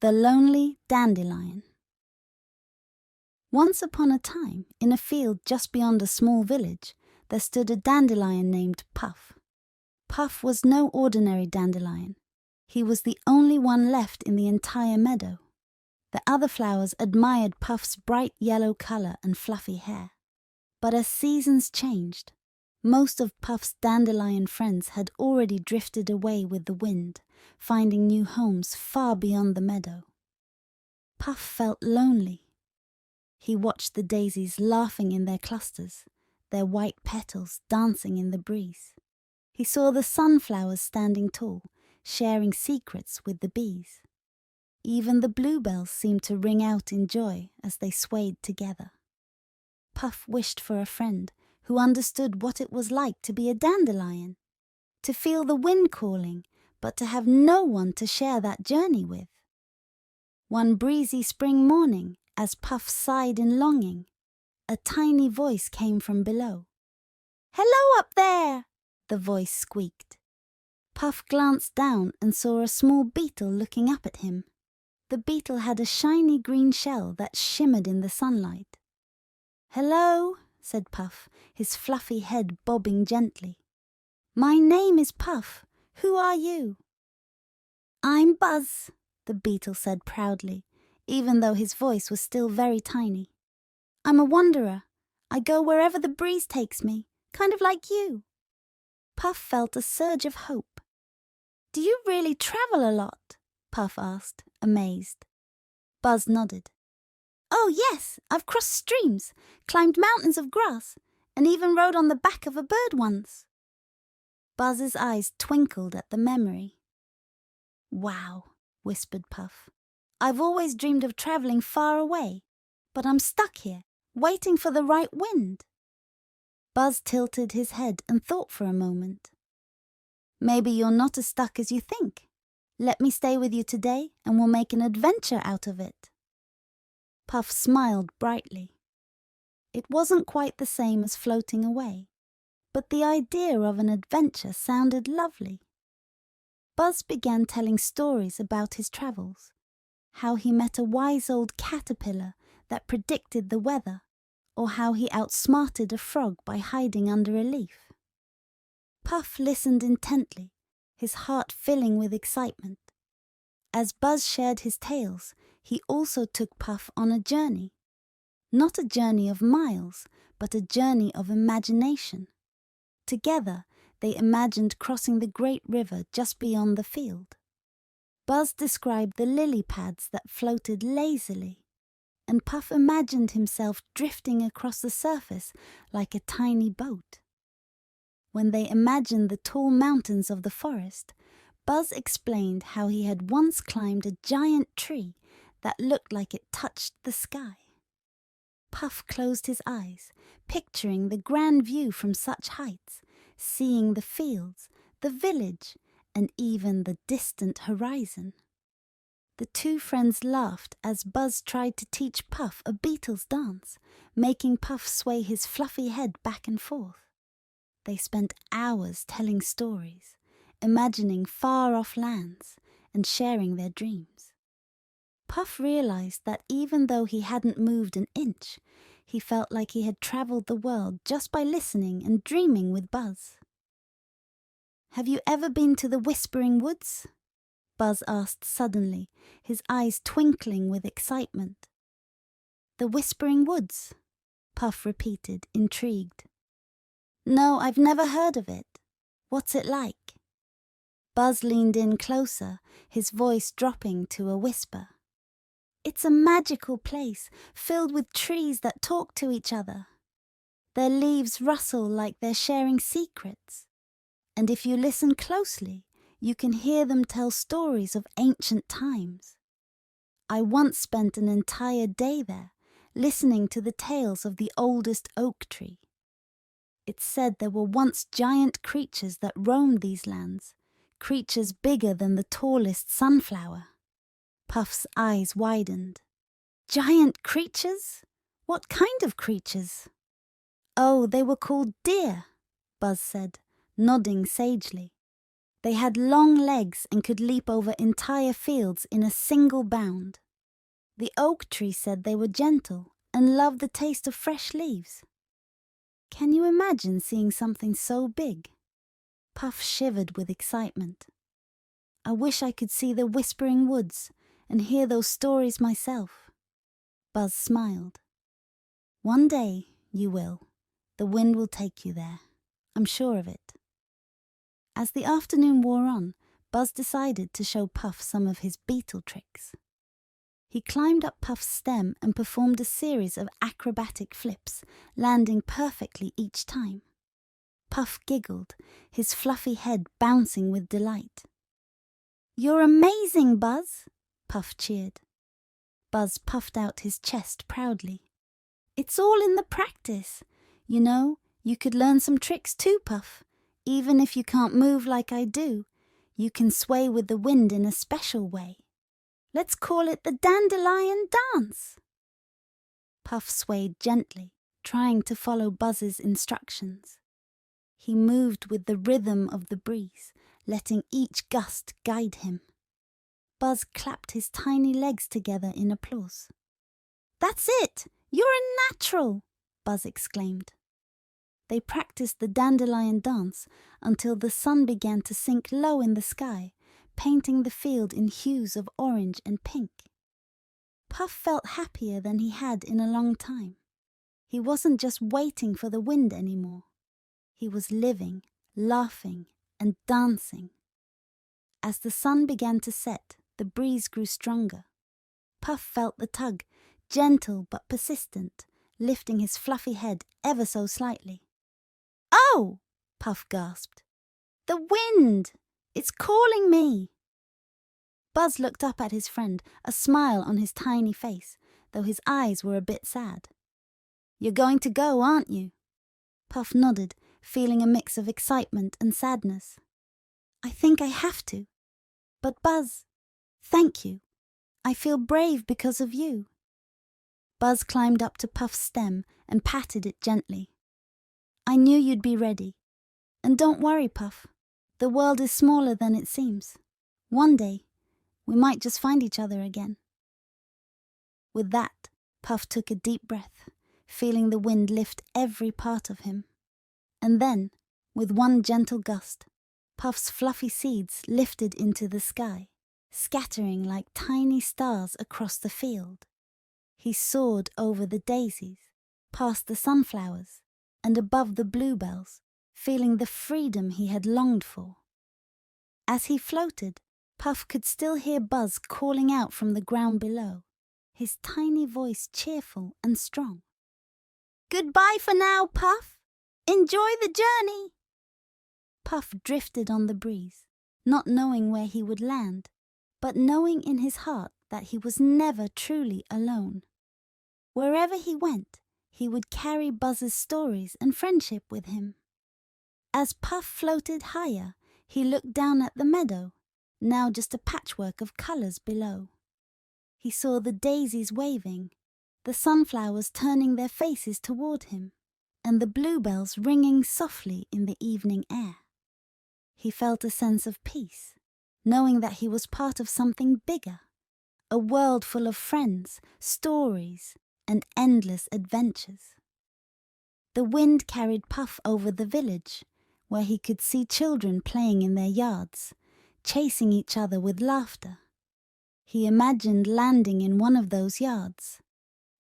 The Lonely Dandelion. Once upon a time, in a field just beyond a small village, there stood a dandelion named Puff. Puff was no ordinary dandelion. He was the only one left in the entire meadow. The other flowers admired Puff's bright yellow color and fluffy hair. But as seasons changed, most of Puff's dandelion friends had already drifted away with the wind, finding new homes far beyond the meadow. Puff felt lonely. He watched the daisies laughing in their clusters, their white petals dancing in the breeze. He saw the sunflowers standing tall, sharing secrets with the bees. Even the bluebells seemed to ring out in joy as they swayed together. Puff wished for a friend who understood what it was like to be a dandelion, to feel the wind calling, but to have no one to share that journey with. One breezy spring morning, as Puff sighed in longing, a tiny voice came from below. "Hello up there!" the voice squeaked. Puff glanced down and saw a small beetle looking up at him. The beetle had a shiny green shell that shimmered in the sunlight. "Hello," said Puff, his fluffy head bobbing gently. "My name is Puff. Who are you?" "I'm Buzz," the beetle said proudly, even though his voice was still very tiny. "I'm a wanderer. I go wherever the breeze takes me, kind of like you." Puff felt a surge of hope. "Do you really travel a lot?" Puff asked, amazed. Buzz nodded. "Oh yes, I've crossed streams, climbed mountains of grass, and even rode on the back of a bird once." Buzz's eyes twinkled at the memory. "Wow," whispered Puff. "I've always dreamed of traveling far away, but I'm stuck here, waiting for the right wind." Buzz tilted his head and thought for a moment. "Maybe you're not as stuck as you think. Let me stay with you today and we'll make an adventure out of it." Puff smiled brightly. It wasn't quite the same as floating away, but the idea of an adventure sounded lovely. Buzz began telling stories about his travels, how he met a wise old caterpillar that predicted the weather, or how he outsmarted a frog by hiding under a leaf. Puff listened intently, his heart filling with excitement. As Buzz shared his tales, he also took Puff on a journey. Not a journey of miles, but a journey of imagination. Together, they imagined crossing the great river just beyond the field. Buzz described the lily pads that floated lazily, and Puff imagined himself drifting across the surface like a tiny boat. When they imagined the tall mountains of the forest, Buzz explained how he had once climbed a giant tree that looked like it touched the sky. Puff closed his eyes, picturing the grand view from such heights, seeing the fields, the village, and even the distant horizon. The two friends laughed as Buzz tried to teach Puff a beetle's dance, making Puff sway his fluffy head back and forth. They spent hours telling stories, imagining far-off lands, and sharing their dreams. Puff realized that even though he hadn't moved an inch, he felt like he had traveled the world just by listening and dreaming with Buzz. "Have you ever been to the Whispering Woods?" Buzz asked suddenly, his eyes twinkling with excitement. "The Whispering Woods," Puff repeated, intrigued. "No, I've never heard of it. What's it like?" Buzz leaned in closer, his voice dropping to a whisper. "It's a magical place, filled with trees that talk to each other. Their leaves rustle like they're sharing secrets. And if you listen closely, you can hear them tell stories of ancient times. I once spent an entire day there, listening to the tales of the oldest oak tree. It's said there were once giant creatures that roamed these lands, creatures bigger than the tallest sunflower." Puff's eyes widened. "Giant creatures? What kind of creatures?" "Oh, they were called deer," Buzz said, nodding sagely. They had long legs and could leap over entire fields in a single bound. The oak tree said they were gentle and loved the taste of fresh leaves. Can you imagine seeing something so big? Puff shivered with excitement. I wish I could see the whispering woods and hear those stories myself. Buzz smiled. One day you will. The wind will take you there. I'm sure of it. As the afternoon wore on, Buzz decided to show Puff some of his beetle tricks. He climbed up Puff's stem and performed a series of acrobatic flips, landing perfectly each time. Puff giggled, his fluffy head bouncing with delight. "You're amazing, Buzz!" Puff cheered. Buzz puffed out his chest proudly. "It's all in the practice. You know, you could learn some tricks too, Puff. Even if you can't move like I do, you can sway with the wind in a special way. Let's call it the Dandelion dance." Puff swayed gently, trying to follow Buzz's instructions. He moved with the rhythm of the breeze, letting each gust guide him. Buzz clapped his tiny legs together in applause. "That's it! You're a natural!" Buzz exclaimed. They practiced the dandelion dance until the sun began to sink low in the sky, painting the field in hues of orange and pink. Puff felt happier than he had in a long time. He wasn't just waiting for the wind anymore. He was living, laughing, and dancing. As the sun began to set, the breeze grew stronger. Puff felt the tug, gentle but persistent, lifting his fluffy head ever so slightly. "Oh!" Puff gasped. "The wind! It's calling me!" Buzz looked up at his friend, a smile on his tiny face, though his eyes were a bit sad. "You're going to go, aren't you?" Puff nodded, feeling a mix of excitement and sadness. "I think I have to. But Buzz, thank you. I feel brave because of you." Buzz climbed up to Puff's stem and patted it gently. "I knew you'd be ready. And don't worry, Puff. The world is smaller than it seems. One day, we might just find each other again." With that, Puff took a deep breath, feeling the wind lift every part of him. And then, with one gentle gust, Puff's fluffy seeds lifted into the sky, scattering like tiny stars across the field. He soared over the daisies, past the sunflowers, and above the bluebells, feeling the freedom he had longed for. As he floated, Puff could still hear Buzz calling out from the ground below, his tiny voice cheerful and strong. "Goodbye for now, Puff! Enjoy the journey!" Puff drifted on the breeze, not knowing where he would land, but knowing in his heart that he was never truly alone. Wherever he went, he would carry Buzz's stories and friendship with him. As Puff floated higher, he looked down at the meadow, now just a patchwork of colors below. He saw the daisies waving, the sunflowers turning their faces toward him, and the bluebells ringing softly in the evening air. He felt a sense of peace, knowing that he was part of something bigger, a world full of friends, stories, and endless adventures. The wind carried Puff over the village, where he could see children playing in their yards, chasing each other with laughter. He imagined landing in one of those yards,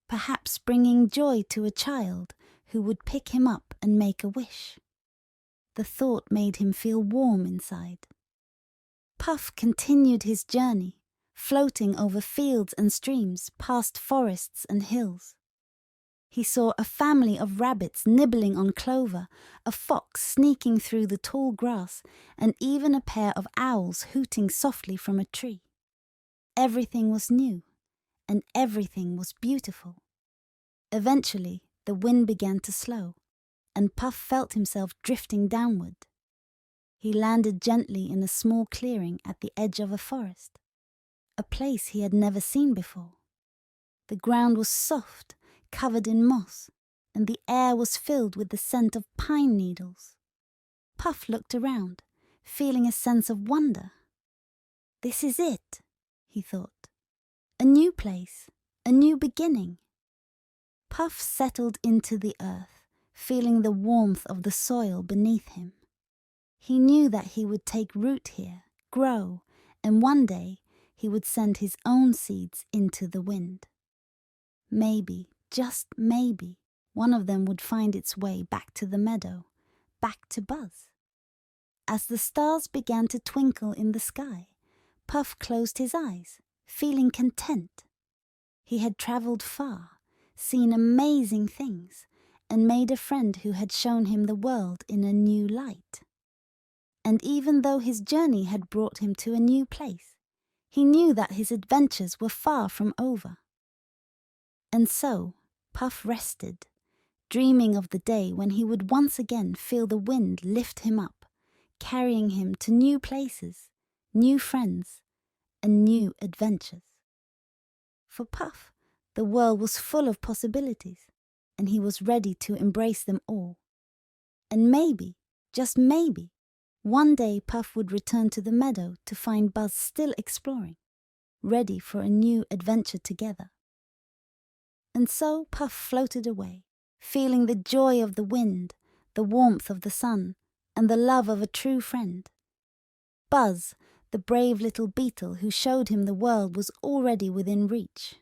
perhaps bringing joy to a child who would pick him up and make a wish. The thought made him feel warm inside. Puff continued his journey, floating over fields and streams, past forests and hills. He saw a family of rabbits nibbling on clover, a fox sneaking through the tall grass, and even a pair of owls hooting softly from a tree. Everything was new, and everything was beautiful. Eventually, the wind began to slow, and Puff felt himself drifting downward. He landed gently in a small clearing at the edge of a forest, a place he had never seen before. The ground was soft, covered in moss, and the air was filled with the scent of pine needles. Puff looked around, feeling a sense of wonder. This is it, he thought. A new place, a new beginning. Puff settled into the earth, feeling the warmth of the soil beneath him. He knew that he would take root here, grow, and one day he would send his own seeds into the wind. Maybe, just maybe, one of them would find its way back to the meadow, back to Buzz. As the stars began to twinkle in the sky, Puff closed his eyes, feeling content. He had travelled far, seen amazing things, and made a friend who had shown him the world in a new light. And even though his journey had brought him to a new place, he knew that his adventures were far from over. And so Puff rested, dreaming of the day when he would once again feel the wind lift him up, carrying him to new places, new friends, and new adventures. For Puff, the world was full of possibilities, and he was ready to embrace them all. And maybe, just maybe, one day Puff would return to the meadow to find Buzz still exploring, ready for a new adventure together. And so Puff floated away, feeling the joy of the wind, the warmth of the sun, and the love of a true friend. Buzz, the brave little beetle who showed him the world, was already within reach,